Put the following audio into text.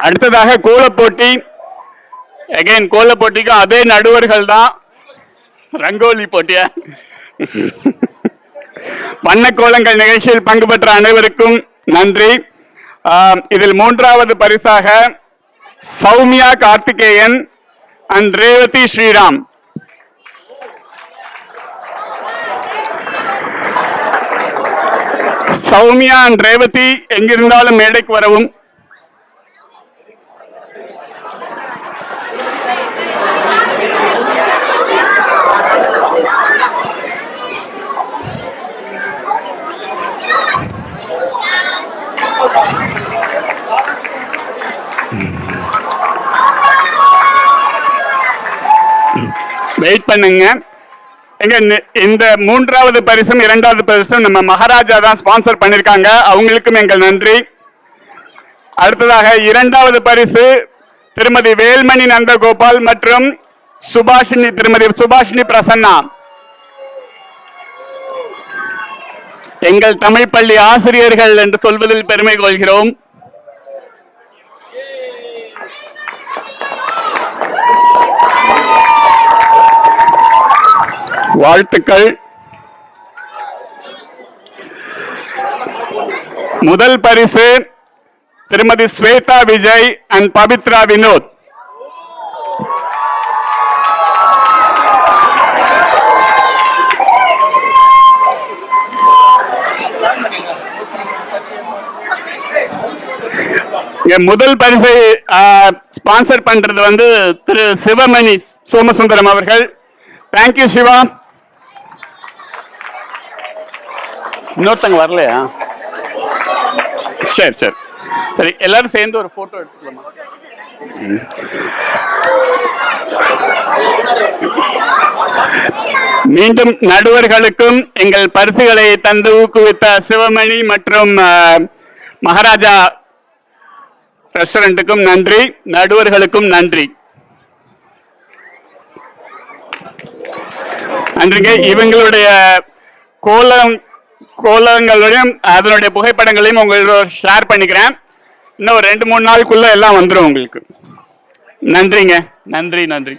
அடுத்ததாக கோலப்போட்டி. அகைன் கோலப்போட்டிக்கும் அதே நடுவர்கள் தான். ரங்கோலி போட்டியா? வண்ணக்கோலங்கள் நிகழ்ச்சியில் பங்கு பெற்ற அனைவருக்கும் நன்றி. இதில் மூன்றாவது பரிசாக சௌமியா கார்த்திகேயன் அண்ட் ரேவதி ஸ்ரீராம். சௌமியா அண்ட் ரேவதி எங்கிருந்தாலும் மேடைக்கு வரவும். வெயிட் பண்ணுங்க. இந்த மூன்றாவது பரிசும் இரண்டாவது பரிசும் நம்ம மகாராஜா தான் ஸ்பான்சர் பண்ணிருக்காங்க. அவங்களுக்கும் எங்கள் நன்றி. அடுத்ததாக இரண்டாவது பரிசு திருமதி வேல்மணி நந்தகோபால் மற்றும் திருமதி சுபாஷினி பிரசன்னா. எங்கள் தமிழ் பள்ளி ஆசிரியர்கள் என்று சொல்வதில் பெருமை கொள்கிறோம். வாழ்த்துக்கள். முதல் பரிசு திருமதி ஸ்வேதா விஜய் அண்ட் பவித்ரா வினோத். முதல் பரிசை ஸ்பான்சர் பண்றது திரு சிவமணி சோமசுந்தரம் அவர்கள். தேங்க்யூ சிவா. இன்னொருத்தங்க வரலையா? சரி சரி சரி, எல்லாரும் சேர்ந்து ஒரு போட்டோ எடுத்துக்கலாமா? மீண்டும் நடுவர்களுக்கும் எங்கள் பரிசுகளை தந்து ஊக்குவித்த சிவமணி மற்றும் மகாராஜா ரெஸ்டாரண்ட்டுக்கும் நன்றி. நடுவர்களுக்கும் நன்றி. நன்றிங்க. இவங்களுடைய கோலங்களையும் அதனுடைய புகைப்படங்களையும் உங்களோட ஷேர் பண்ணிக்கிறேன். இன்னும் 2-3 நாளுக்குள்ள எல்லாம் வந்துடும் உங்களுக்கு. நன்றிங்க. நன்றி நன்றி.